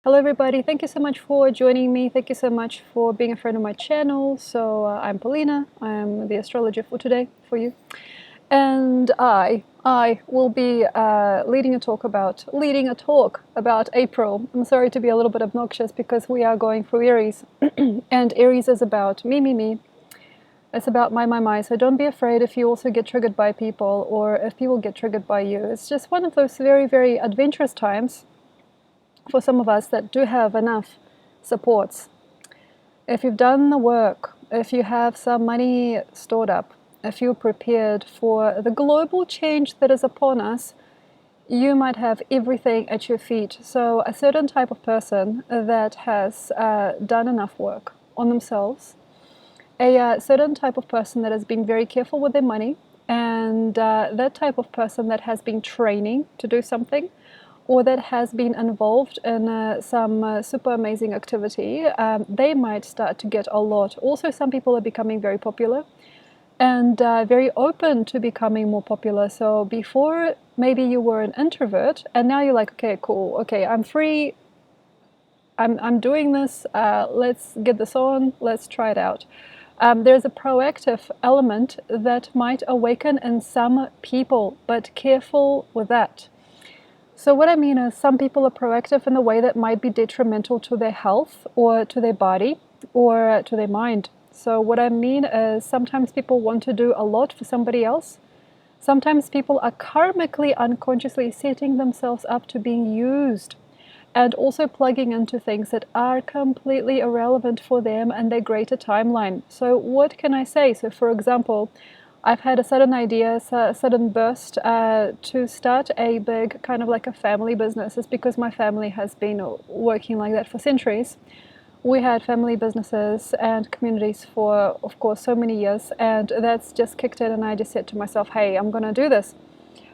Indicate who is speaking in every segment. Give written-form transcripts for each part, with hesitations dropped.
Speaker 1: Hello everybody, thank you so much for joining me. Thank you so much for being a friend of my channel. I'm Polina, I'm the astrologer for today for you. And I will be leading a talk about April. I'm sorry to be a little bit obnoxious because we are going through Aries. And Aries is about me. It's about my. So don't be afraid if you also get triggered by people or if people get triggered by you. It's just one of those very adventurous times for some of us that do have enough supports. If you've done the work, if you have some money stored up, if you're prepared for the global change that is upon us, you might have everything at your feet. So a certain type of person that has done enough work on themselves, a certain type of person that has been very careful with their money, and that type of person that has been training to do something, or that has been involved in some super amazing activity, they might start to get a lot. Also, some people are becoming very popular and very open to becoming more popular. So before, maybe you were an introvert and now you're like, okay, cool, okay, I'm free, I'm doing this, let's get this on, let's try it out. There's a proactive element that might awaken in some people, but careful with that. So what I mean is some people are proactive in a way that might be detrimental to their health or to their body or to their mind. So what I mean is sometimes people want to do a lot for somebody else. Sometimes people are karmically, unconsciously setting themselves up to being used and also plugging into things that are completely irrelevant for them and their greater timeline. So what can I say? So for example, I've had a sudden idea, a sudden burst to start a big kind of like a family business. It's because my family has been working like that for centuries. We had family businesses and communities for, of course, so many years, and that's just kicked in, and I just said to myself, hey, I'm going to do this.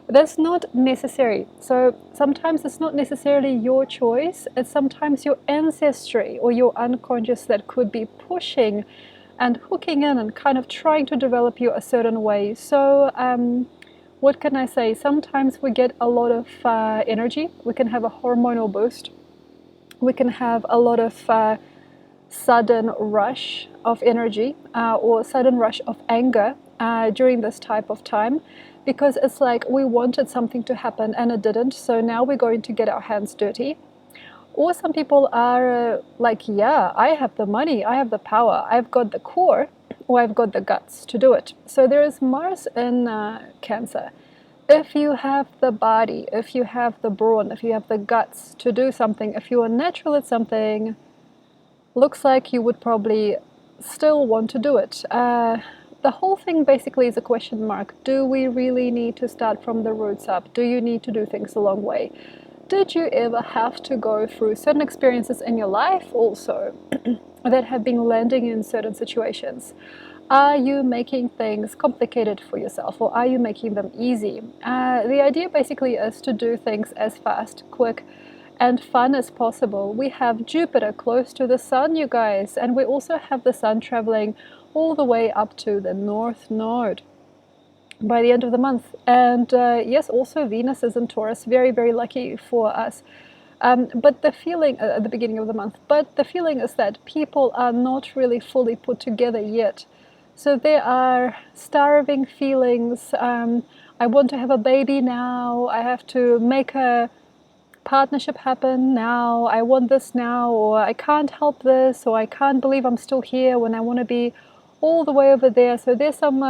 Speaker 1: But that's not necessary. So sometimes it's not necessarily your choice, it's sometimes your ancestry or your unconscious that could be pushing and hooking in and kind of trying to develop you a certain way. So what can I say? Sometimes we get a lot of energy. We can have a hormonal boost. We can have a lot of sudden rush of energy or sudden rush of anger during this type of time, because it's like we wanted something to happen and it didn't. So now we're going to get our hands dirty. Or some people are like, yeah, I have the money, I have the power, I've got the core, or I've got the guts to do it. So there is Mars in Cancer. If you have the body, if you have the brawn, if you have the guts to do something, if you are natural at something, looks like you would probably still want to do it. The whole thing basically is a question mark. Do we really need to start from the roots up? Do you need to do things a long way? Did you ever have to go through certain experiences in your life also that have been landing in certain situations? Are you making things complicated for yourself, or are you making them easy? The idea basically is to do things as fast, quick, and fun as possible. We have Jupiter close to the Sun, you guys, and we also have the Sun traveling all the way up to the North Node by the end of the month. And yes, also Venus is in Taurus, very lucky for us. But the feeling at the beginning of the month, but the feeling is that people are not really fully put together yet. So there are starving feelings. I want to have a baby now. I have to make a partnership happen now. I want this now, or I can't help this, or I can't believe I'm still here when I want to be all the way over there. So there's some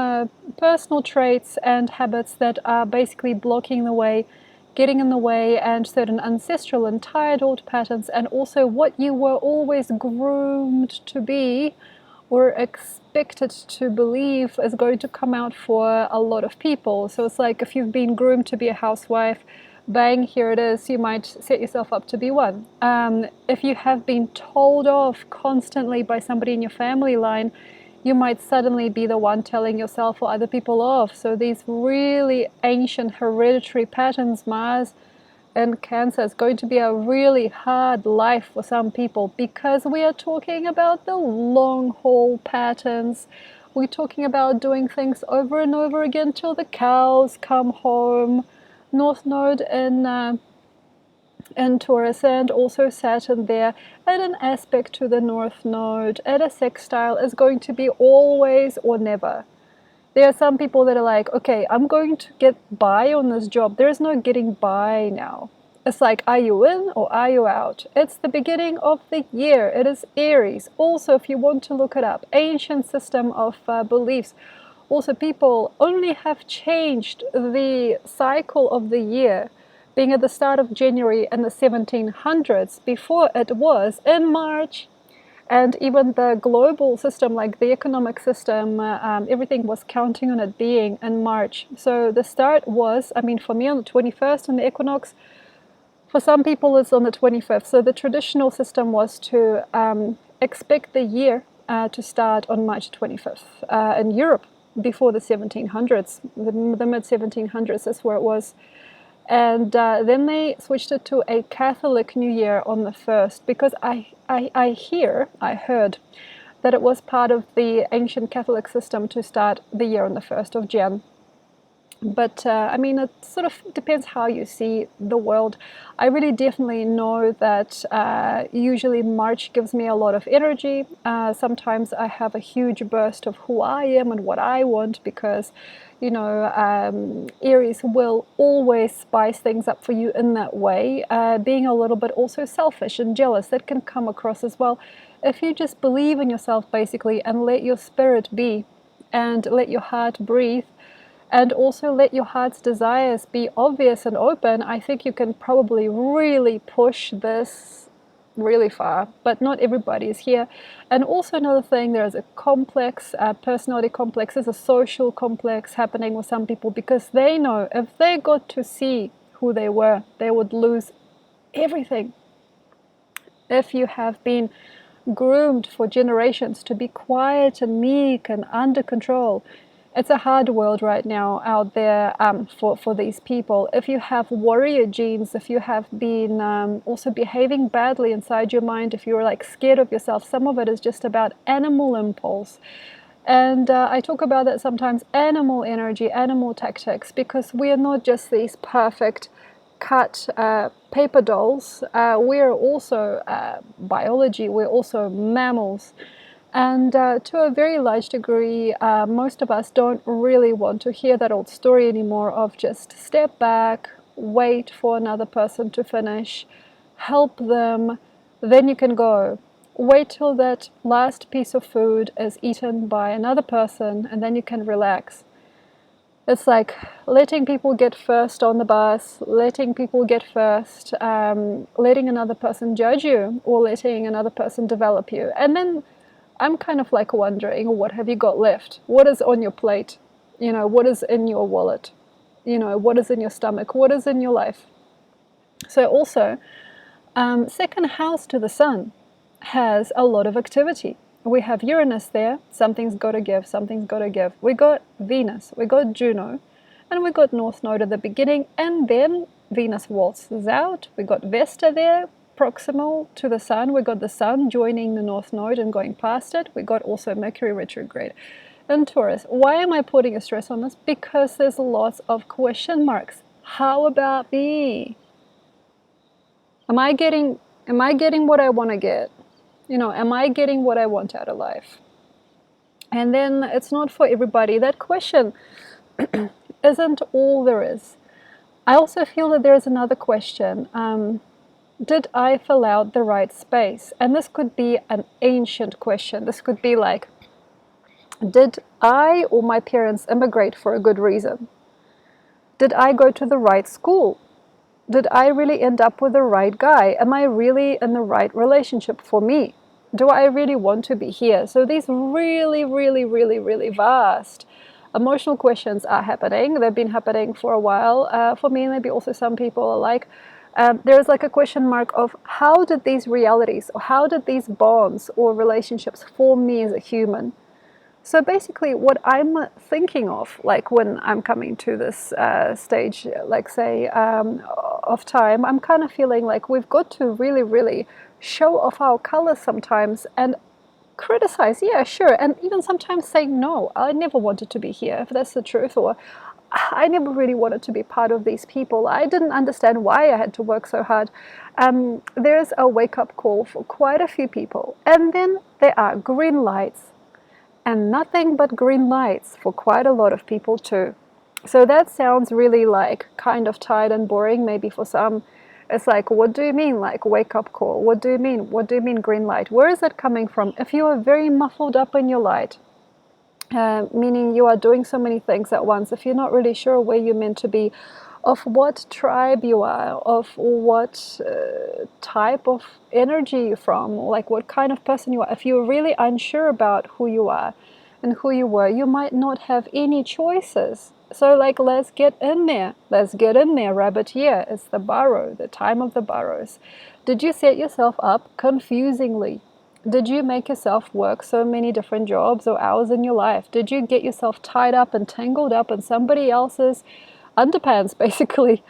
Speaker 1: personal traits and habits that are basically blocking the way, getting in the way, and certain ancestral and tired old patterns, and also what you were always groomed to be or expected to believe is going to come out for a lot of people. So it's like if you've been groomed to be a housewife, bang, here it is, you might set yourself up to be one. If you have been told off constantly by somebody in your family line, you might suddenly be the one telling yourself or other people off. So these really ancient hereditary patterns, Mars and Cancer, is going to be a really hard life for some people, because we are talking about the long haul patterns. We're talking about doing things over and over again till the cows come home. North Node in in Taurus, and also Saturn there at an aspect to the North Node at a sextile is going to be always or never. There are some people that are like, okay, I'm going to get by on this job. There's no getting by now. It's like, are you in or are you out? It's the beginning of the year. It is Aries. Also, if you want to look it up, ancient system of beliefs. Also, people only have changed the cycle of the year, being at the start of January in the 1700s. Before it was in March. And even the global system, like the economic system, everything was counting on it being in March. So the start was, I mean, for me on the 21st on the equinox, for some people it's on the 25th. So the traditional system was to expect the year to start on March 25th in Europe before the 1700s, the mid 1700s is where it was. And then they switched it to a Catholic New Year on the 1st, because I heard that it was part of the ancient Catholic system to start the year on the 1st of Jan. But I mean, it sort of depends how you see the world. I really definitely know that usually March gives me a lot of energy. Sometimes I have a huge burst of who I am and what I want, because, you know, Aries will always spice things up for you in that way. Being a little bit also selfish and jealous, that can come across as well. If you just believe in yourself, basically, and let your spirit be, and let your heart breathe, and also let your heart's desires be obvious and open, I think you can probably really push this really far. But not everybody is here. And also another thing, there's a complex, personality complex, there's a social complex happening with some people, because they know if they got to see who they were, they would lose everything. If you have been groomed for generations to be quiet and meek and under control, it's a hard world right now out there for these people. If you have warrior genes, if you have been also behaving badly inside your mind, if you're like scared of yourself, some of it is just about animal impulse. And I talk about that sometimes, animal energy, animal tactics, because we are not just these perfect cut paper dolls. We're also biology, we're also mammals. And to a very large degree, most of us don't really want to hear that old story anymore of just step back, wait for another person to finish, help them, then you can go. Wait till that last piece of food is eaten by another person, and then you can relax. It's like letting people get first on the bus, letting people get first, letting another person judge you, or letting another person develop you. And then I'm kind of like wondering, what have you got left? What is on your plate? You know, what is in your wallet? You know, what is in your stomach? What is in your life? So also, second house to the sun has a lot of activity. We have Uranus there. Something's got to give. Something's got to give. We got Venus. We got Juno. And we got North Node at the beginning. And then Venus waltzes out. We got Vesta there, proximal to the sun. We got the sun joining the North Node and going past it. We got also Mercury retrograde in Taurus. Why am I putting a stress on this? Because there's lots of question marks. How about me? Am I getting what I want to get? You know, am I getting what I want out of life? And then it's not for everybody. That question isn't all there is. I also feel that there's another question. Did I fill out the right space? And this could be an ancient question. This could be like, did I or my parents immigrate for a good reason? Did I go to the right school? Did I really end up with the right guy? Am I really in the right relationship for me? Do I really want to be here? So these really, really, really, really vast emotional questions are happening. They've been happening for a while. For me, maybe also some people are like, there's like a question mark of how did these realities, or how did these bonds or relationships form me as a human? So basically what I'm thinking of, like when I'm coming to this stage, like say, of time, I'm kind of feeling like we've got to really, really show off our colors sometimes and criticize, yeah, sure, and even sometimes say, no, I never wanted to be here, if that's the truth, or I never really wanted to be part of these people. I didn't understand why I had to work so hard. There's a wake-up call for quite a few people. And then there are green lights, and nothing but green lights for quite a lot of people too. So that sounds really like kind of tired and boring maybe for some. It's like, what do you mean, like wake up call? What do you mean? What do you mean green light? Where is it coming from? If you are very muffled up in your light, meaning you are doing so many things at once, if you're not really sure where you're meant to be, of what tribe you are, of what type of energy you're from, like what kind of person you are, if you're really unsure about who you are and who you were, you might not have any choices. So like, let's get in there. Let's get in there, rabbit. Yeah, it's the burrow, the time of the burrows. Did you set yourself up confusingly? Did you make yourself work so many different jobs or hours in your life? Did you get yourself tied up and tangled up in somebody else's underpants, basically?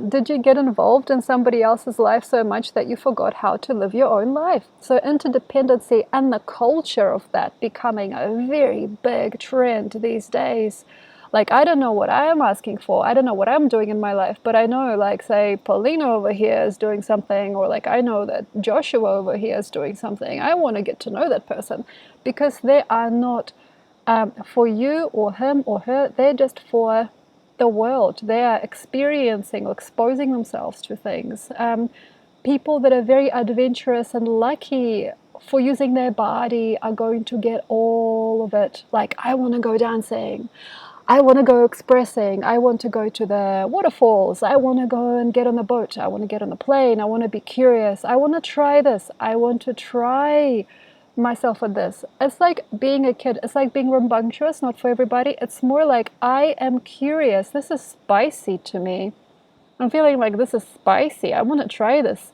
Speaker 1: Did you get involved in somebody else's life so much that you forgot how to live your own life? So interdependency and the culture of that becoming a very big trend these days. Like, I don't know what I am asking for. I don't know what I'm doing in my life, but I know, like, say, Polina over here is doing something, or like, I know that Joshua over here is doing something. I want to get to know that person because they are not for you or him or her. They're just for the world. They are experiencing or exposing themselves to things. People that are very adventurous and lucky for using their body are going to get all of it. Like, I want to go dancing. I want to go expressing. I want to go to the waterfalls. I want to go and get on the boat. I want to get on the plane. I want to be curious. I want to try this. I want to try myself at this. It's like being a kid. It's like being rambunctious, not for everybody. It's more like, I am curious. This is spicy to me. I'm feeling like this is spicy. I want to try this.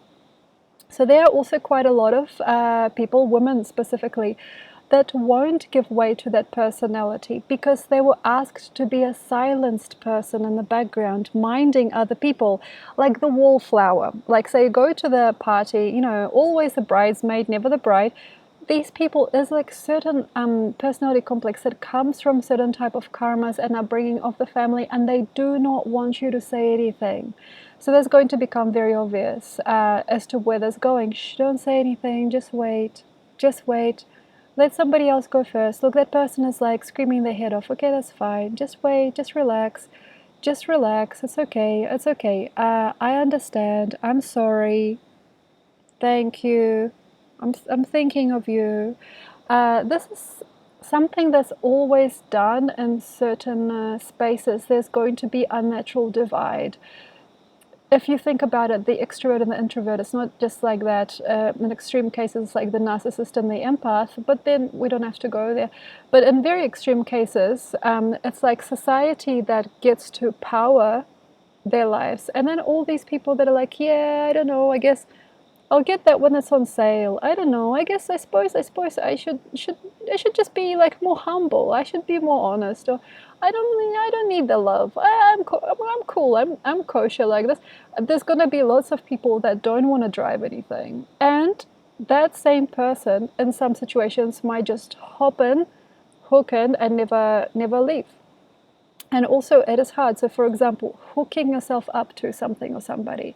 Speaker 1: So there are also quite a lot of people, women specifically, that won't give way to that personality because they were asked to be a silenced person in the background, minding other people, like the wallflower. Like, say, go to the party, you know, always the bridesmaid, never the bride. These people is like certain personality complex that comes from certain type of karmas and upbringing of the family, and they do not want you to say anything. So that's going to become very obvious as to where that's going. Shh, don't say anything, just wait, just wait. Let somebody else go first. Look, that person is like screaming their head off. Okay, that's fine. Just wait, just relax. Just relax. It's okay. It's okay. I understand. I'm sorry. Thank you. I'm thinking of you. This is something that's always done in certain spaces. There's going to be a natural divide. If you think about it, the extrovert and the introvert, it's not just like that. In extreme cases, it's like the narcissist and the empath, but then we don't have to go there. But in very extreme cases, it's like society that gets to power their lives. And then all these people that are like, yeah, I don't know, I guess I'll get that when it's on sale. I don't know. I suppose I should just be like more humble. I should be more honest. Or I don't need the love. I'm cool. I'm kosher like this. There's gonna be lots of people that don't want to drive anything, and that same person in some situations might just hop in, hook in, and never leave. And also, it is hard. So, for example, hooking yourself up to something or somebody,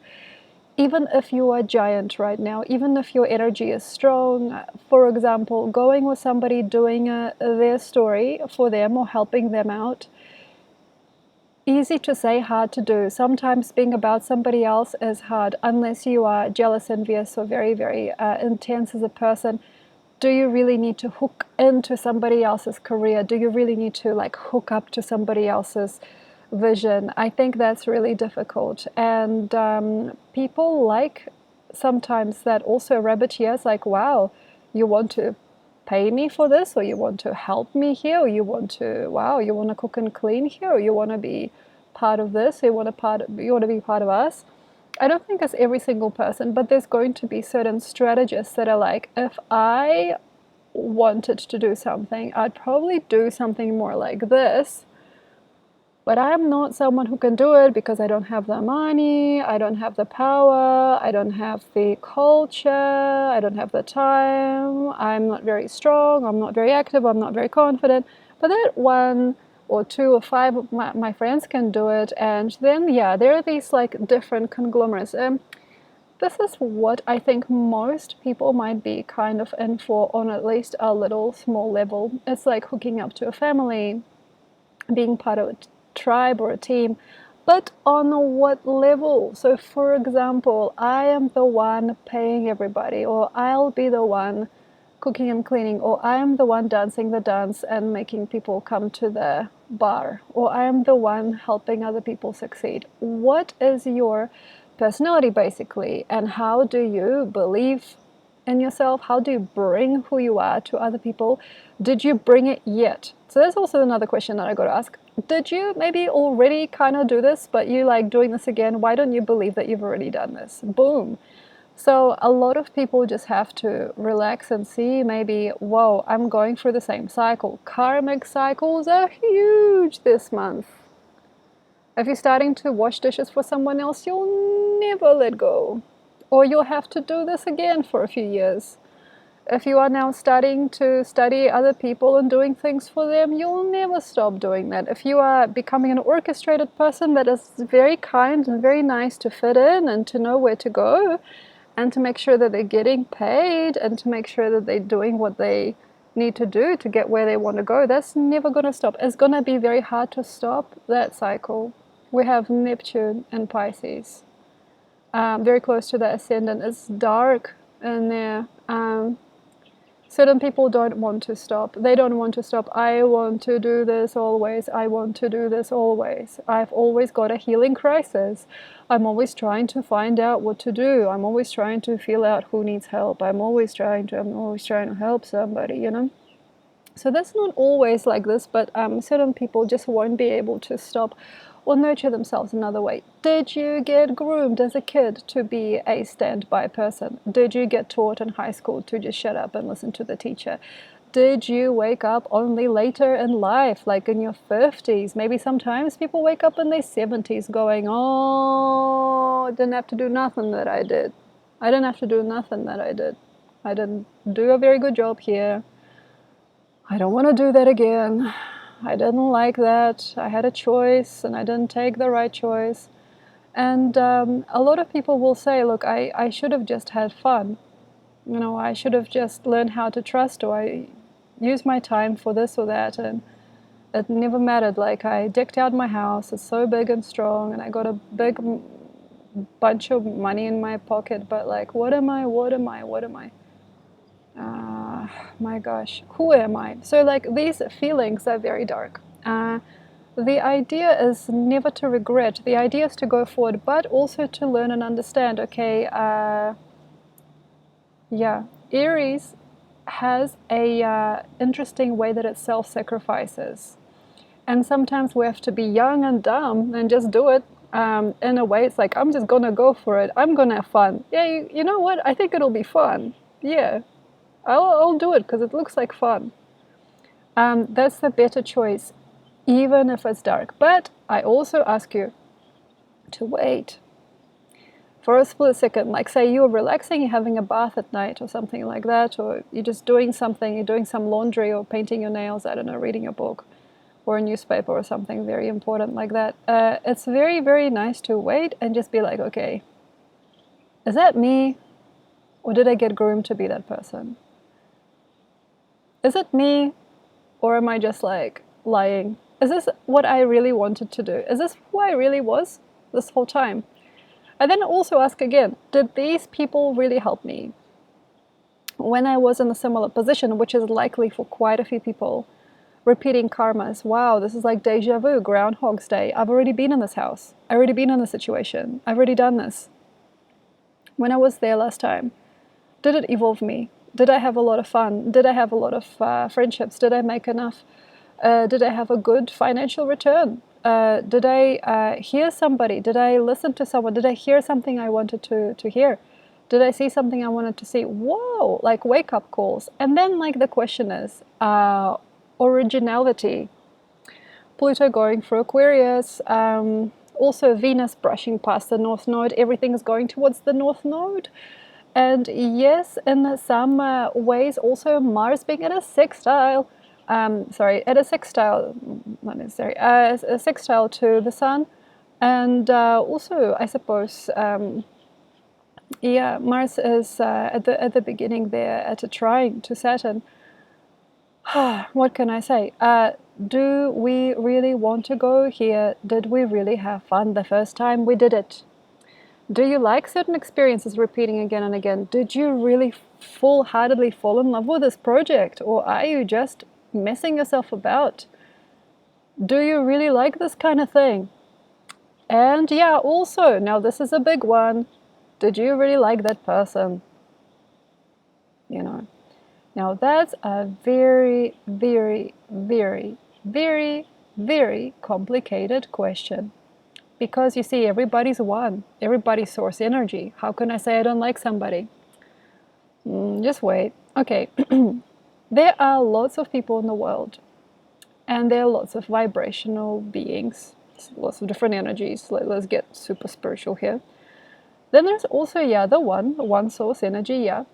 Speaker 1: even if you are giant right now, even if your energy is strong, for example, going with somebody, doing their story for them or helping them out, easy to say, hard to do. Sometimes being about somebody else is hard unless you are jealous, envious, or very, very intense as a person. Do you really need to hook into somebody else's career? Do you really need to like hook up to somebody else's vision? I think that's really difficult. And people like sometimes that also rabbit ears, like, wow, you want to pay me for this, or you want to help me here, or you want to, wow, you want to cook and clean here, or you want to be part of this, or you want to be part of us. I don't think it's every single person, but there's going to be certain strategists that are like, if I wanted to do something, I'd probably do something more like this, but I'm not someone who can do it because I don't have the money, I don't have the power, I don't have the culture, I don't have the time, I'm not very strong, I'm not very active, I'm not very confident. But that one or 2 or 5 of my friends can do it. And then, yeah, there are these like different conglomerates. This is what I think most people might be kind of in for on at least a little small level. It's like hooking up to a family, being part of a tribe or a team, but on what level? So, for example, I am the one paying everybody, or I'll be the one cooking and cleaning, or I am the one dancing the dance and making people come to the bar, or I am the one helping other people succeed. What is your personality basically, and how do you believe in yourself? How do you bring who you are to other people? Did you bring it yet? So that's also another question that I got to ask. Did you maybe already kind of do this, but you like doing this again? Why don't you believe that you've already done this? Boom. So a lot of people just have to relax and see maybe, whoa, I'm going through the same cycle. Karmic cycles are huge this month. If you're starting to wash dishes for someone else, you'll never let go. Or you'll have to do this again for a few years. If you are now starting to study other people and doing things for them, you'll never stop doing that. If you are becoming an orchestrated person, that is very kind and very nice to fit in and to know where to go and to make sure that they're getting paid and to make sure that they're doing what they need to do to get where they want to go, that's never going to stop. It's going to be very hard to stop that cycle. We have Neptune and Pisces, very close to the ascendant. It's dark in there. Certain people don't want to stop. They don't want to stop. I want to do this always. I want to do this always. I've always got a healing crisis. I'm always trying to find out what to do. I'm always trying to feel out who needs help. I'm always trying to help somebody, you know. So that's not always like this, but certain people just won't be able to stop or nurture themselves another way. Did you get groomed as a kid to be a standby person? Did you get taught in high school to just shut up and listen to the teacher? Did you wake up only later in life, like in your 50s? Maybe sometimes people wake up in their 70s going, oh, I didn't have to do nothing that I did. I didn't have to do nothing that I did. I didn't do a very good job here. I don't want to do that again. I didn't like that. I had a choice and I didn't take the right choice. And a lot of people will say, look, I should have just had fun. You know, I should have just learned how to trust, or I used my time for this or that. And it never mattered. Like, I decked out my house. It's so big and strong. And I got a big bunch of money in my pocket. But like, what am I? My gosh, who am I? So like these feelings are very dark. The idea is never to regret. The idea is to go forward, but also to learn and understand. Okay, yeah, Aries has a interesting way that it self-sacrifices, and sometimes we have to be young and dumb and just do it. In a way, it's like, I'm just gonna go for it. I'm gonna have fun. Yeah, you know what? I think it'll be fun. Yeah. I'll do it because it looks like fun. That's the better choice, even if it's dark. But I also ask you to wait for a split second. Like, say you're relaxing, you're having a bath at night or something like that, or you're just doing something, you're doing some laundry or painting your nails, I don't know, reading a book or a newspaper or something very important like that. It's very, very nice to wait and just be like, okay, is that me? Or did I get groomed to be that person? Is it me, or am I just like lying? Is this what I really wanted to do? Is this who I really was this whole time? And then also ask again, did these people really help me? When I was in a similar position, which is likely for quite a few people, repeating karmas, wow, this is like deja vu, Groundhog's Day. I've already been in this house. I've already been in this situation. I've already done this. When I was there last time, did it evolve me? Did I have a lot of fun? Did I have a lot of friendships? Did I make enough? Did I have a good financial return? Did I hear somebody? Did I listen to someone? Did I hear something I wanted to hear? Did I see something I wanted to see? Whoa, like wake-up calls. And then like the question is, originality. Pluto going through Aquarius. Also Venus brushing past the North Node. Everything is going towards the North Node. And yes, in some ways also Mars being in a sextile sorry, at a sextile, not necessary, a sextile to the sun, and also I suppose, yeah, Mars is at the beginning there at a trine to Saturn. What can I say? Do we really want to go here? Did we really have fun the first time we did it? Do you like certain experiences repeating again and again? Did you really full-heartedly fall in love with this project, or are you just messing yourself about? Do you really like this kind of thing? And yeah, also, now this is a big one. Did you really like that person? You know, now that's a very, very, very, very, very complicated question. Because you see, everybody's one. Everybody's source energy. How can I say I don't like somebody? Just wait. Okay. There are lots of people in the world. And there are lots of vibrational beings. Lots of different energies. Let's get super spiritual here. Then there's also, yeah, the one source energy, yeah.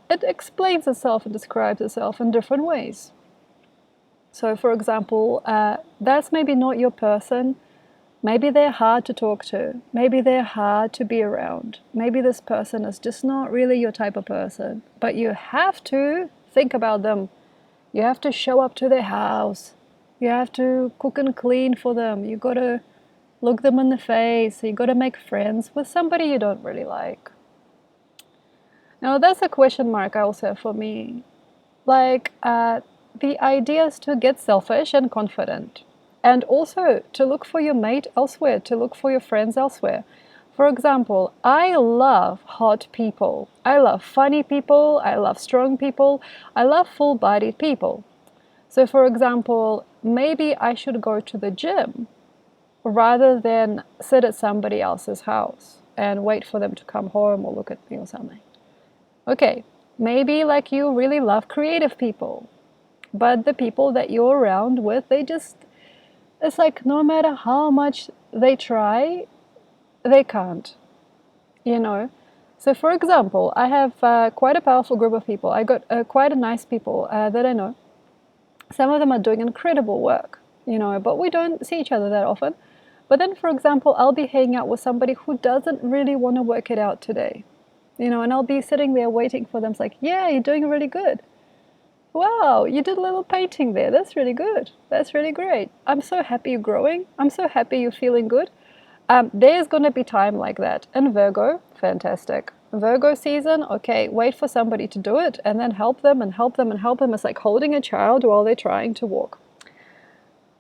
Speaker 1: It explains itself and describes itself in different ways. So, for example, that's maybe not your person. Maybe they're hard to talk to. Maybe they're hard to be around. Maybe this person is just not really your type of person. But you have to think about them. You have to show up to their house. You have to cook and clean for them. You got to look them in the face. You got to make friends with somebody you don't really like. Now that's a question mark also for me. Like, the idea is to get selfish and confident. And also to look for your mate elsewhere, to look for your friends elsewhere. For example, I love hot people. I love funny people. I love strong people. I love full-bodied people. So for example, maybe I should go to the gym rather than sit at somebody else's house and wait for them to come home or look at me or something. Okay, maybe like you really love creative people, but the people that you're around with, it's like no matter how much they try, they can't, you know. So for example, I have quite a powerful group of people. I got quite a nice people that I know. Some of them are doing incredible work, you know, but we don't see each other that often. But then, for example, I'll be hanging out with somebody who doesn't really want to work it out today, you know, and I'll be sitting there waiting for them. It's like, yeah, you're doing really good. Wow, you did a little painting there. That's really good. That's really great. I'm so happy you're growing. I'm so happy you're feeling good. There's going to be time like that. And Virgo, fantastic. Virgo season, okay, wait for somebody to do it and then help them and help them and help them. It's like holding a child while they're trying to walk.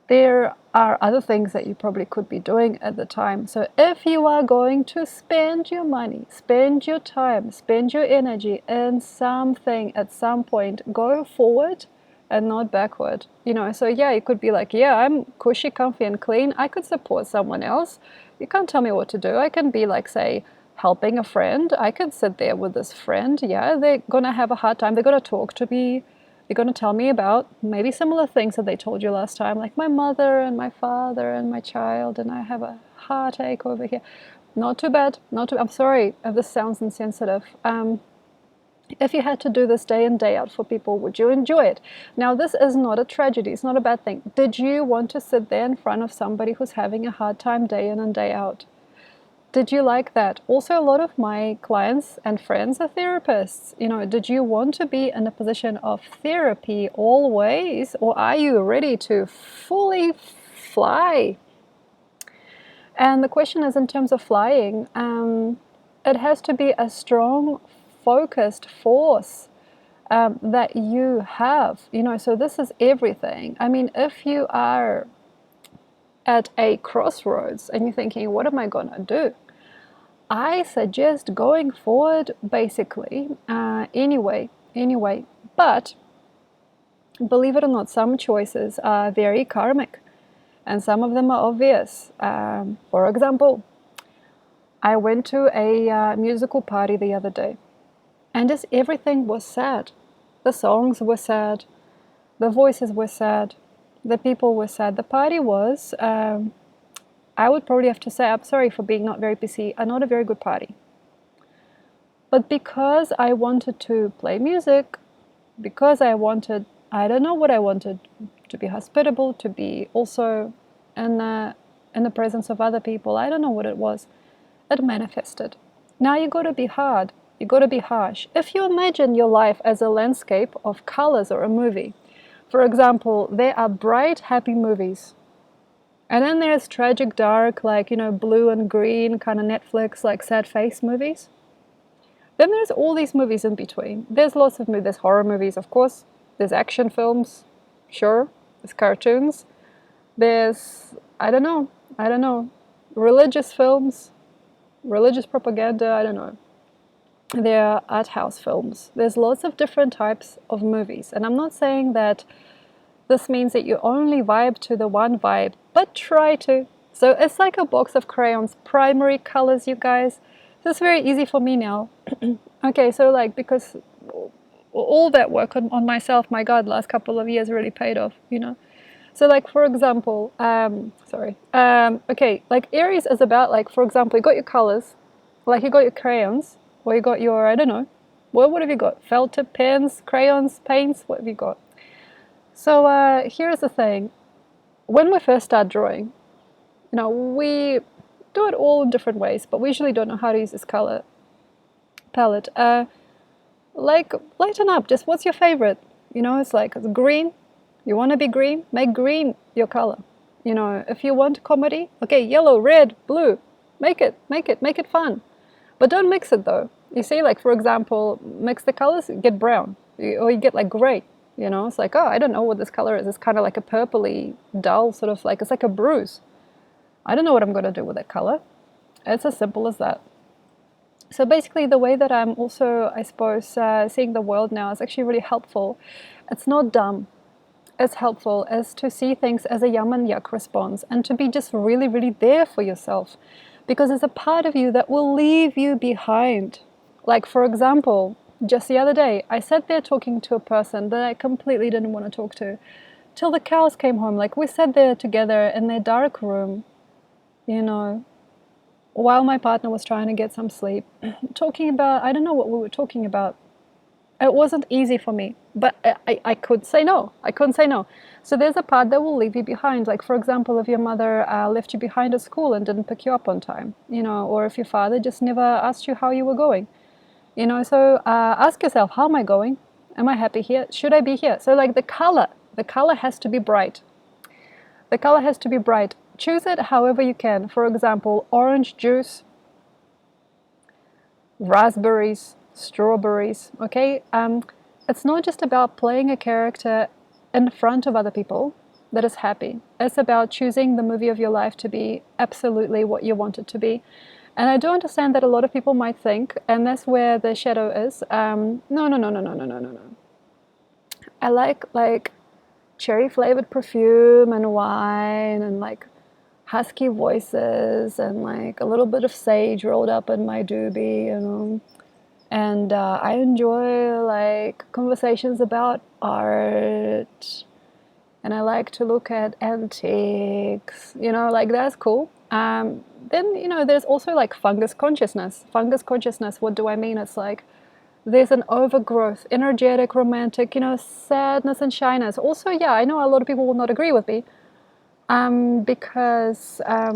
Speaker 1: There are other things that you probably could be doing at the time. So if you are going to spend your money, spend your time, spend your energy in something at some point, go forward and not backward. You know, so yeah, you could be like, yeah, I'm cushy, comfy and clean. I could support someone else. You can't tell me what to do. I can be like, say, helping a friend. I could sit there with this friend. Yeah, they're going to have a hard time. They're going to talk to me. They're going to tell me about maybe similar things that they told you last time, like my mother and my father and my child, and I have a heartache over here. Not too bad. I'm sorry if this sounds insensitive. If you had to do this day in, day out for people, would you enjoy it? Now, this is not a tragedy. It's not a bad thing. Did you want to sit there in front of somebody who's having a hard time day in and day out? Did you like that? Also, a lot of my clients and friends are therapists. You know, did you want to be in a position of therapy always, or are you ready to fully fly? And the question is, in terms of flying, it has to be a strong, focused force that you have. You know, so this is everything. I mean, if you are at a crossroads and you're thinking, what am I going to do? I suggest going forward basically anyway. But believe it or not, some choices are very karmic and some of them are obvious. For example, I went to a musical party the other day and just everything was sad. The songs were sad. The voices were sad. The people were sad. The party was, I would probably have to say, I'm sorry for being not very PC, not a very good party. But because I wanted to play music, because I wanted I don't know what I wanted. To be hospitable, to be also in the presence of other people. I don't know what it was. It manifested. Now you got to be hard. You got to be harsh. If you imagine your life as a landscape of colors or a movie, for example, there are bright, happy movies. And then there's tragic, dark, like, blue and green kind of Netflix, like sad face movies. Then there's all these movies in between. There's lots of movies. There's horror movies, of course. There's action films, sure. There's cartoons. There's, I don't know, religious films, religious propaganda, I don't know. There are art house films. There's lots of different types of movies. And I'm not saying that this means that you only vibe to the one vibe, but try to. So it's like a box of crayons, primary colors, you guys. This is very easy for me now. Okay, so like, because all that work on myself, my God, last couple of years really paid off, So like, for example, okay, like Aries is about, like, for example, you got your colors, like you got your crayons, or you got your, I don't know, what have you got? Felt tip pens, crayons, paints, what have you got? So here's the thing. When we first start drawing, we do it all in different ways, but we usually don't know how to use this color palette. Like, lighten up. Just what's your favorite? It's like green. You want to be green? Make green your color. If you want comedy, okay, yellow, red, blue. Make it fun. But don't mix it though. You see, like, for example, mix the colors, get brown. Or you get like gray. It's like, oh, I don't know what this color is. It's kind of like a purpley, dull, sort of like, it's like a bruise. I don't know what I'm going to do with that color. It's as simple as that. So basically, the way that I'm also, I suppose, seeing the world now is actually really helpful. It's not dumb. It's helpful as to see things as a yum and yuck response, and to be just really, really there for yourself. Because there's a part of you that will leave you behind. Like, for example, just the other day, I sat there talking to a person that I completely didn't want to talk to. Till the cows came home. Like, we sat there together in their dark room, while my partner was trying to get some sleep, talking about, I don't know what we were talking about. It wasn't easy for me, but I could say no. I couldn't say no. So there's a part that will leave you behind. Like, for example, if your mother left you behind at school and didn't pick you up on time, or if your father just never asked you how you were going. So ask yourself, how am I going? Am I happy here? Should I be here? So like the color has to be bright. The color has to be bright. Choose it however you can. For example, orange juice, raspberries, strawberries, okay? It's not just about playing a character in front of other people that is happy. It's about choosing the movie of your life to be absolutely what you want it to be. And I do understand that a lot of people might think, and that's where the shadow is, no. I like cherry flavored perfume and wine and like husky voices and like a little bit of sage rolled up in my doobie, And I enjoy like conversations about art, and I like to look at antiques, like that's cool. Then, there's also like fungus consciousness. Fungus consciousness, what do I mean? It's like there's an overgrowth, energetic, romantic, sadness and shyness. Also, yeah, I know a lot of people will not agree with me because I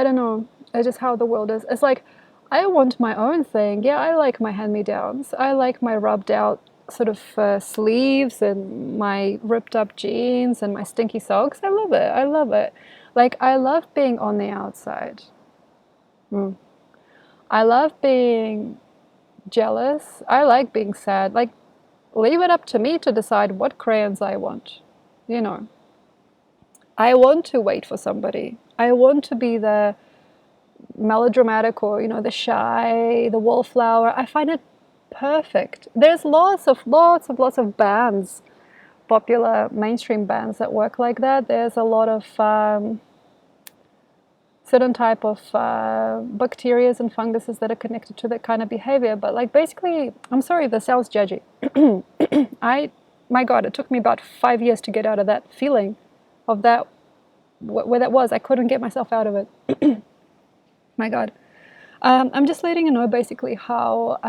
Speaker 1: don't know, it's just how the world is. It's like I want my own thing. Yeah, I like my hand-me-downs. I like my rubbed out sort of sleeves and my ripped up jeans and my stinky socks. I love it. I love it. Like, I love being on the outside. I love being jealous. I like being sad. Like, leave it up to me to decide what crayons I want. I want to wait for somebody. I want to be the melodramatic or, the shy, the wallflower. I find it perfect. There's lots of bands, popular mainstream bands that work like that. There's a lot of certain type of bacteria and funguses that are connected to that kind of behavior. But like basically, I'm sorry, this sounds judgy. My God, it took me about 5 years to get out of that feeling of that, where that was. I couldn't get myself out of it. My God. I'm just letting you know basically how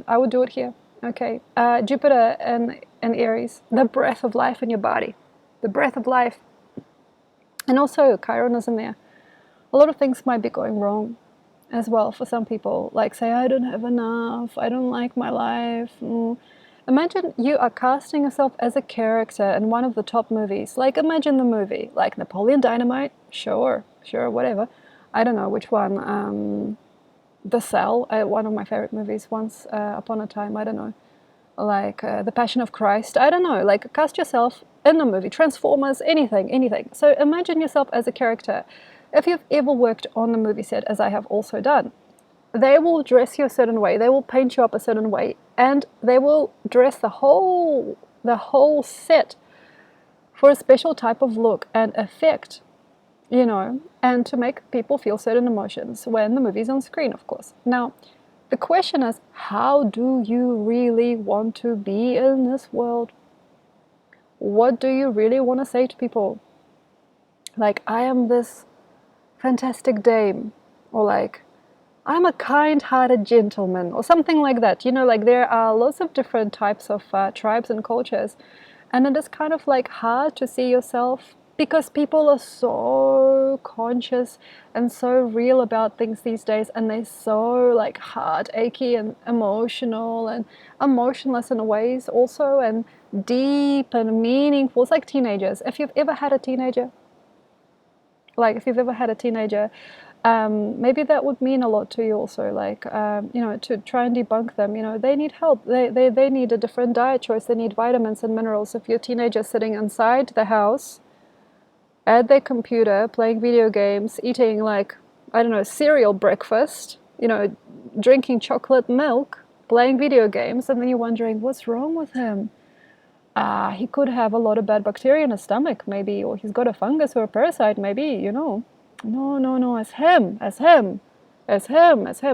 Speaker 1: I would do it here. Okay, Jupiter and Aries, the breath of life in your body, the breath of life. And also Chiron is in there. A lot of things might be going wrong as well for some people. Like say, I don't have enough, I don't like my life. Imagine you are casting yourself as a character in one of the top movies. Like imagine the movie, like Napoleon Dynamite, sure, whatever. I don't know which one. The Cell, one of my favorite movies, Once Upon a Time, I don't know. Like The Passion of Christ, I don't know. Like cast yourself in a movie, Transformers, anything. So imagine yourself as a character. If you've ever worked on the movie set, as I have also done, they will dress you a certain way, they will paint you up a certain way, and they will dress the whole set for a special type of look and effect, and to make people feel certain emotions when the movie's on screen, of course. Now, the question is, how do you really want to be in this world? What do you really want to say to people? Like, I am this fantastic dame, or like, I'm a kind-hearted gentleman, or something like that. Like there are lots of different types of tribes and cultures, and it is kind of like hard to see yourself because people are so conscious and so real about things these days, and they're so like heart-achy and emotional and emotionless in ways also, and deep and meaningful. It's like teenagers. If you've ever had a teenager, maybe that would mean a lot to you also, like, to try and debunk them. They need help. They need a different diet choice. They need vitamins and minerals. If your teenager sitting inside the house at their computer, playing video games, eating like, I don't know, cereal breakfast, drinking chocolate milk, playing video games, and then you're wondering, what's wrong with him? He could have a lot of bad bacteria in his stomach, maybe, or he's got a fungus or a parasite, maybe, No, as him.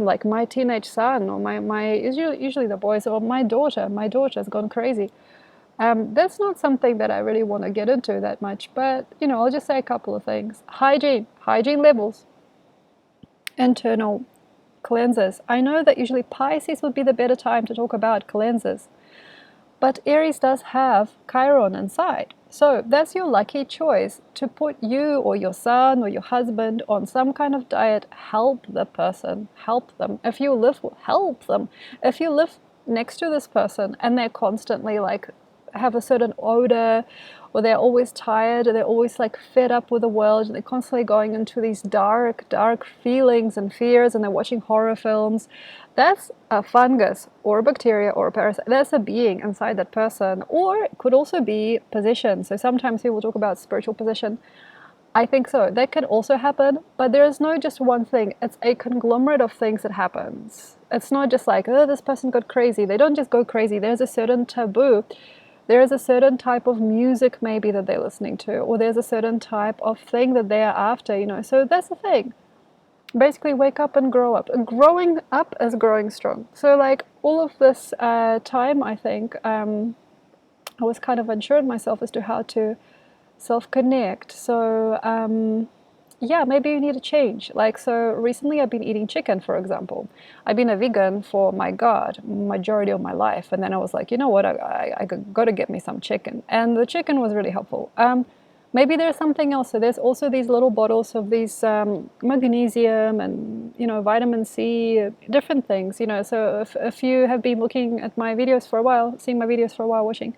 Speaker 1: Like my teenage son, or my usually the boys, or my daughter's gone crazy. That's not something that I really want to get into that much, but, I'll just say a couple of things. Hygiene levels, internal cleanses. I know that usually Pisces would be the better time to talk about cleanses, but Aries does have Chiron inside. So that's your lucky choice to put you or your son or your husband on some kind of diet. Help the person, help them. Help them. If you live next to this person and they're constantly like have a certain odor, or they're always tired, or they're always like fed up with the world, and they're constantly going into these dark feelings and fears, and they're watching horror films, that's a fungus or a bacteria or a parasite. That's a being inside that person. Or it could also be possession. So sometimes people talk about spiritual possession. I think so. That can also happen, but there is no just one thing. It's a conglomerate of things that happens. It's not just like, oh, this person got crazy. They don't just go crazy. There's a certain taboo. There is a certain type of music maybe that they're listening to, or there's a certain type of thing that they are after, So that's the thing. Basically, wake up and grow up. And growing up is growing strong. So like all of this time, I think, I was kind of unsure of myself as to how to self-connect. So maybe you need a change. Like, so recently I've been eating chicken, for example. I've been a vegan for, my God, majority of my life. And then I was like, you know what, I got to get me some chicken. And the chicken was really helpful. Maybe there's something else. So there's also these little bottles of these magnesium and, vitamin C, different things, So if you have been looking at my videos for a while, seeing my videos for a while, watching,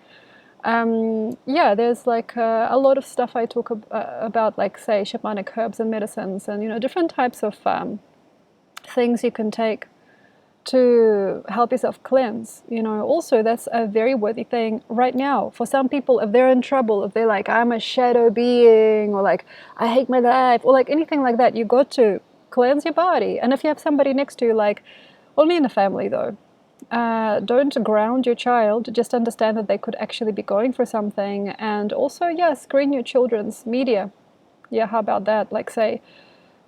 Speaker 1: there's like a lot of stuff I talk about, like say shamanic herbs and medicines, and different types of things you can take to help yourself cleanse. Also that's a very worthy thing right now for some people. If they're in trouble, if they're like, I'm a shadow being, or like I hate my life, or like anything like that, you got to cleanse your body. And if you have somebody next to you, like only in the family though, don't ground your child. Just understand that they could actually be going for something. And also, screen your children's media. How about that? Like say,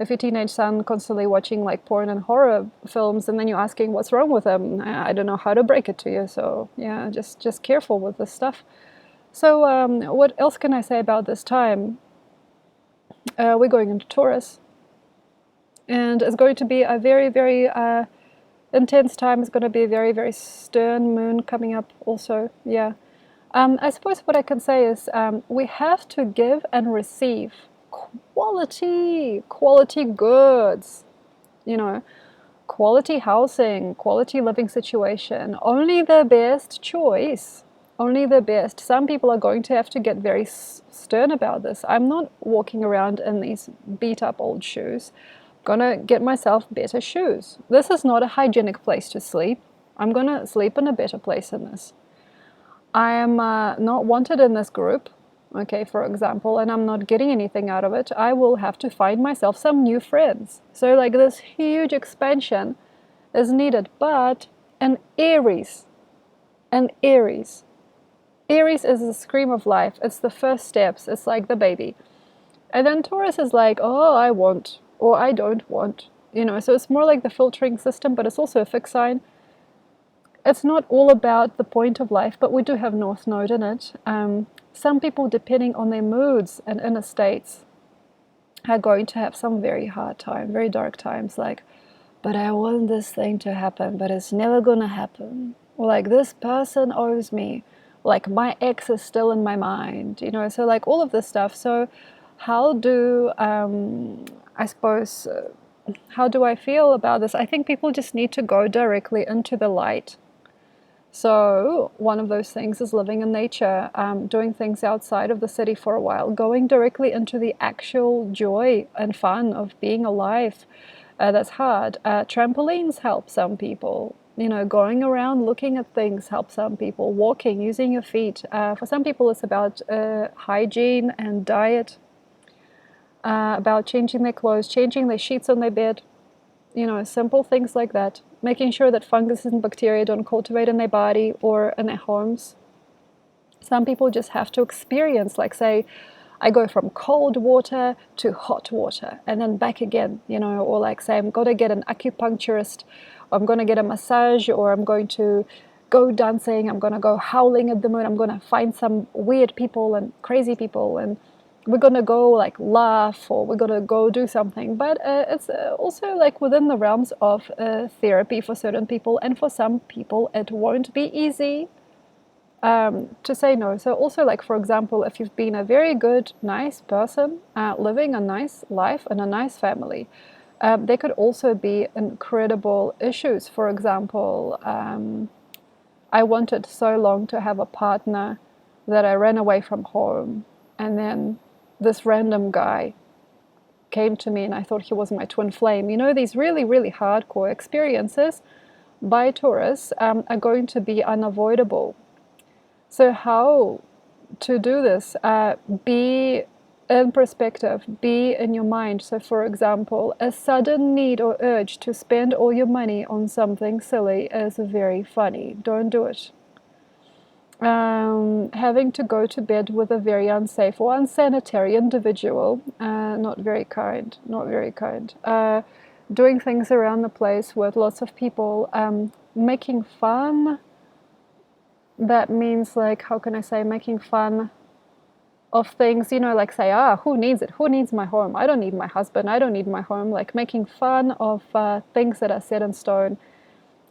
Speaker 1: if your teenage son constantly watching like porn and horror films, and then you're asking what's wrong with him, I don't know how to break it to you. So just careful with this stuff. So what else can I say about this time? We're going into Taurus, and it's going to be a very, very intense time. It's going to be a very, very stern moon coming up also. Yeah. I suppose what I can say is we have to give and receive quality goods, you know, quality housing, quality living situation. Only the best choice. Only the best. Some people are going to have to get very stern about this. I'm not walking around in these beat up old shoes. I'm gonna get myself better shoes. This is not a hygienic place to sleep. I'm gonna sleep in a better place than this. I am not wanted in this group, okay, for example, and I'm not getting anything out of it. I will have to find myself some new friends. So like this huge expansion is needed. But Aries, Aries is the scream of life. It's the first steps. It's like the baby. And then Taurus is like, oh, I want, or I don't want, so it's more like the filtering system, but it's also a fixed sign. It's not all about the point of life, but we do have North Node in it. Some people, depending on their moods and inner states, are going to have some very hard time, very dark times, like, but I want this thing to happen, but it's never gonna happen. Or like, this person owes me. Like, my ex is still in my mind, so like all of this stuff. So how do, I suppose, how do I feel about this? I think people just need to go directly into the light. So one of those things is living in nature, doing things outside of the city for a while, going directly into the actual joy and fun of being alive. That's hard. Trampolines help some people. Going around looking at things helps some people. Walking, using your feet. For some people, it's about hygiene and diet, about changing their clothes, changing their sheets on their bed. Simple things like that. Making sure that fungus and bacteria don't cultivate in their body or in their homes. Some people just have to experience, like, say, I go from cold water to hot water and then back again, or like, say, I'm going to get an acupuncturist, or I'm going to get a massage, or I'm going to go dancing, I'm going to go howling at the moon, I'm going to find some weird people and crazy people, and we're going to go like laugh, or we're going to go do something. But it's also like within the realms of therapy for certain people, and for some people it won't be easy to say no. So also, like, for example, if you've been a very good, nice person living a nice life in a nice family, there could also be incredible issues. For example, I wanted so long to have a partner that I ran away from home, and then this random guy came to me and I thought he was my twin flame. These really, really hardcore experiences by Taurus are going to be unavoidable. So how to do this? Be in perspective, be in your mind. So for example, a sudden need or urge to spend all your money on something silly is very funny. Don't do it. Having to go to bed with a very unsafe or unsanitary individual, not very kind, not very kind. Doing things around the place with lots of people, making fun. That means, like, how can I say, making fun of things, like, say, who needs it? Who needs my home? I don't need my husband. I don't need my home. Like, making fun of things that are set in stone.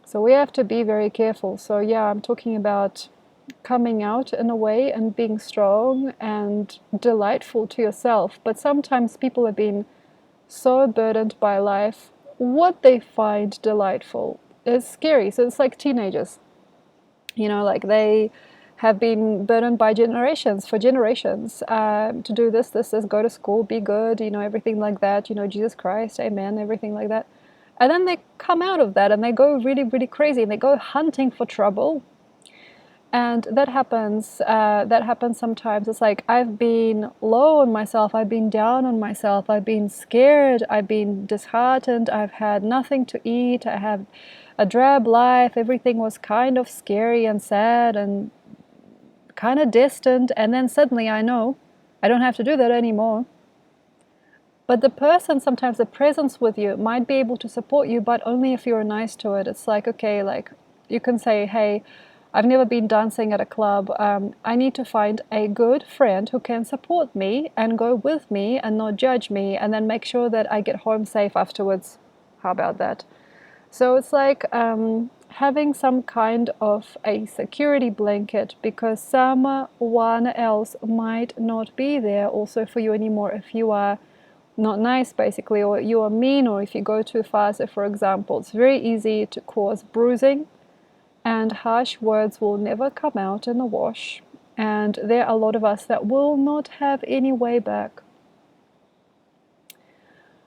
Speaker 1: So we have to be very careful. So yeah, I'm talking about coming out in a way and being strong and delightful to yourself. But sometimes people have been so burdened by life, what they find delightful is scary. So it's like teenagers, like they have been burdened by generations to do this, go to school, be good, everything like that, Jesus Christ, amen, everything like that. And then they come out of that and they go really, really crazy and they go hunting for trouble. And that happens sometimes. It's like, I've been low on myself, I've been down on myself, I've been scared, I've been disheartened, I've had nothing to eat, I have a drab life, everything was kind of scary and sad and kind of distant, and then suddenly I know I don't have to do that anymore. But the person, sometimes the presence with you might be able to support you, but only if you're nice to it. It's like, okay, like, you can say, hey, I've never been dancing at a club. I need to find a good friend who can support me and go with me and not judge me, and then make sure that I get home safe afterwards. How about that? So it's like having some kind of a security blanket, because someone else might not be there also for you anymore if you are not nice, basically, or you are mean, or if you go too far. So for example, it's very easy to cause bruising, and harsh words will never come out in the wash, and there are a lot of us that will not have any way back.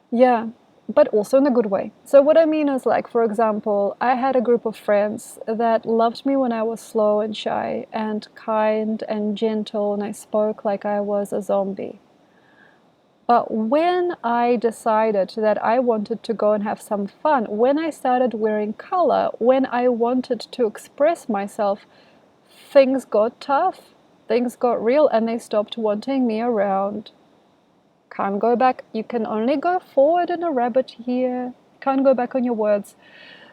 Speaker 1: Yeah, but also in a good way. So what I mean is, like, for example, I had a group of friends that loved me when I was slow and shy and kind and gentle, and I spoke like I was a zombie. But when I decided that I wanted to go and have some fun, when I started wearing color, when I wanted to express myself, things got tough, things got real, and they stopped wanting me around. Can't go back. You can only go forward in a rabbit year. Can't go back on your words.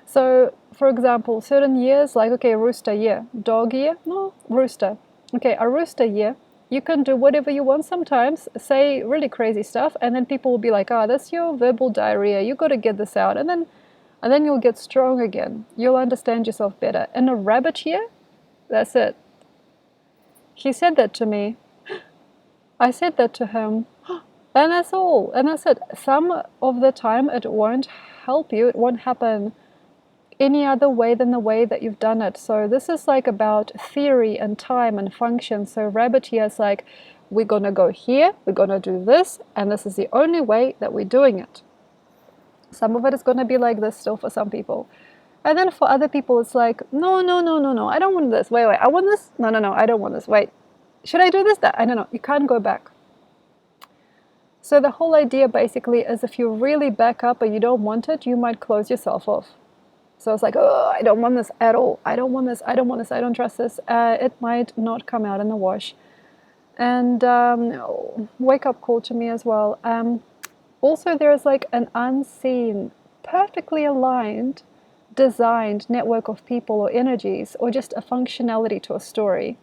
Speaker 1: So, for example, certain years, like, okay, rooster year, dog year, no, rooster. Okay, a rooster year, you can do whatever you want sometimes, say really crazy stuff, and then people will be like, oh, that's your verbal diarrhea, you got to get this out. And then you'll get strong again. You'll understand yourself better. In a rabbit year, that's it. He said that to me. I said that to him. And that's all. And I said, some of the time it won't help you. It won't happen any other way than the way that you've done it. So this is like about theory and time and function. So rabbit here is like, we're going to go here, we're going to do this, and this is the only way that we're doing it. Some of it is going to be like this still for some people. And then for other people, it's like, no, no, no, no, no, I don't want this. Wait, I want this. No, no, no, I don't want this. Wait, should I do this? That? I don't know. You can't go back. So the whole idea basically is, if you really back up or you don't want it, you might close yourself off. So it's like, oh, I don't want this at all. I don't want this. I don't want this. I don't trust this. It might not come out in the wash. And wake up call to me as well. Also, there is like an unseen, perfectly aligned, designed network of people or energies, or just a functionality to a story.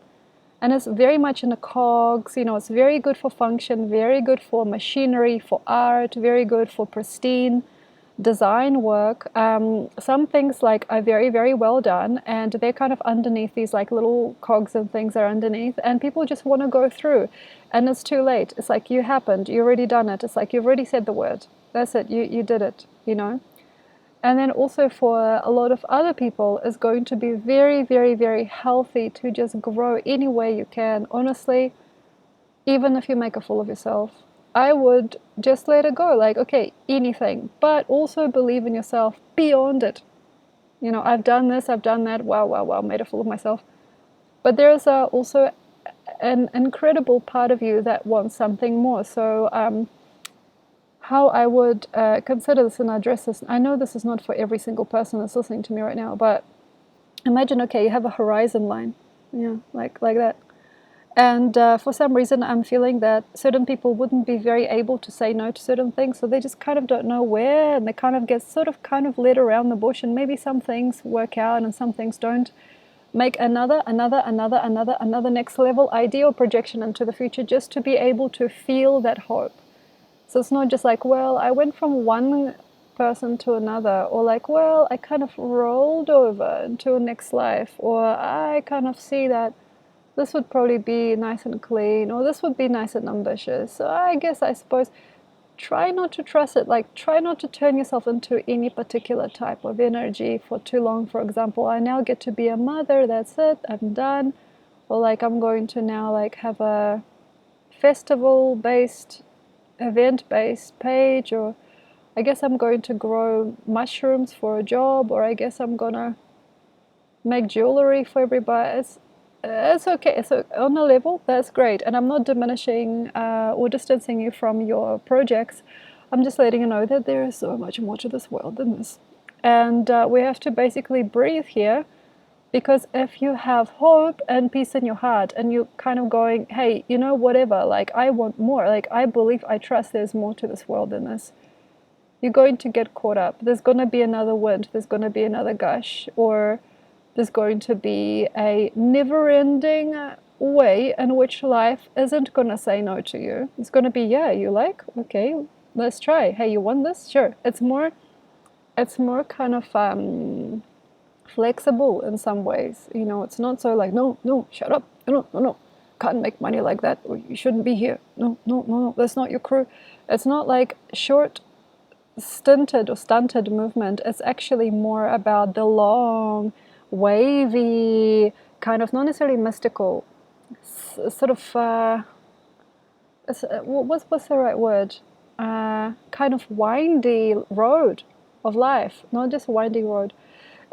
Speaker 1: And it's very much in the cogs, it's very good for function, very good for machinery, for art, very good for pristine design work. Some things like are very, very well done, and they're kind of underneath these like little cogs and things are underneath, and people just want to go through, and it's too late. It's like, you happened, you already done it. It's like, you've already said the word. That's it. You did it, And then also for a lot of other people, is going to be very, very, very healthy to just grow any way you can. Honestly, even if you make a fool of yourself, I would just let it go. Like, okay, anything, but also believe in yourself beyond it. I've done this, I've done that. Wow, wow, wow, made a fool of myself. But there's also an incredible part of you that wants something more. So, how I would consider this and address this. I know this is not for every single person that's listening to me right now, but imagine, okay, you have a horizon line, like that. And for some reason, I'm feeling that certain people wouldn't be very able to say no to certain things, so they just kind of don't know where, and they kind of get kind of led around the bush, and maybe some things work out and some things don't. Make another next level idea or projection into the future, just to be able to feel that hope. So it's not just like, well, I went from one person to another, or like, well, I kind of rolled over into a next life, or I kind of see that this would probably be nice and clean, or this would be nice and ambitious. So I suppose, try not to trust it. Like, try not to turn yourself into any particular type of energy for too long. For example, I now get to be a mother, that's it, I'm done. Or like, I'm going to now like have a festival-based, event-based page, or I guess I'm going to grow mushrooms for a job, or I guess I'm gonna make jewelry for everybody. It's okay. So on a level, that's great, and I'm not diminishing or distancing you from your projects. I'm just letting you know that there is so much more to this world than this, and we have to basically breathe here. Because if you have hope and peace in your heart, and you're kind of going, hey, whatever, like, I want more, like, I believe, I trust there's more to this world than this, you're going to get caught up. There's going to be another wind, there's going to be another gush, or there's going to be a never-ending way in which life isn't going to say no to you. It's going to be, yeah, you like? Okay, let's try. Hey, you want this? Sure. It's more it's more kind of flexible in some ways. You know, it's not so like, no, no, shut up, no, no, no, can't make money like that, or you shouldn't be here. No, no, no, no, that's not your crew. It's not like short, stunted movement. It's actually more about the long, wavy, kind of not necessarily mystical, sort of. What's the right word? Kind of windy road of life, not just a winding road.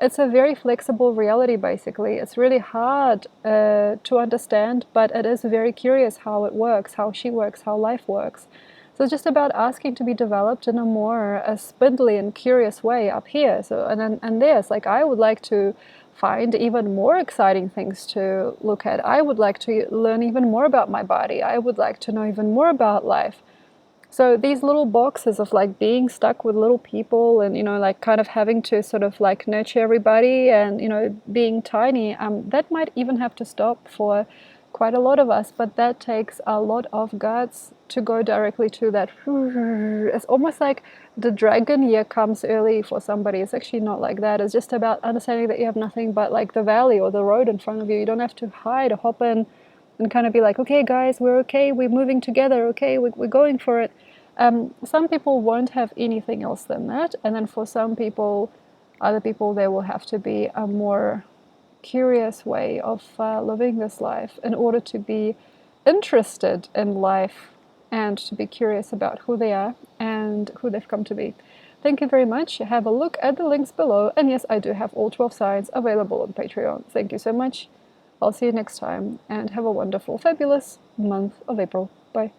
Speaker 1: It's a very flexible reality, basically. It's really hard to understand, but it is very curious how it works, how she works, how life works. So it's just about asking to be developed in a more spindly and curious way up here. So and there's like I would like to find even more exciting things to look at. I would like to learn even more about my body. I would like to know even more about life. So these little boxes of like being stuck with little people and, you know, like kind of having to sort of like nurture everybody and, you know, being tiny, that might even have to stop for quite a lot of us, but that takes a lot of guts to go directly to that. It's almost like the dragon year comes early for somebody. It's actually not like that. It's just about understanding that you have nothing but like the valley or the road in front of you. You don't have to hide or hop in and kind of be like, okay, guys, we're okay, we're moving together, okay, we're going for it. Some people won't have anything else than that, and then for some people, other people, there will have to be a more curious way of living this life in order to be interested in life and to be curious about who they are and who they've come to be. Thank you very much. Have a look at the links below. And yes, I do have all 12 signs available on Patreon. Thank you so much. I'll see you next time and have a wonderful, fabulous month of April. Bye.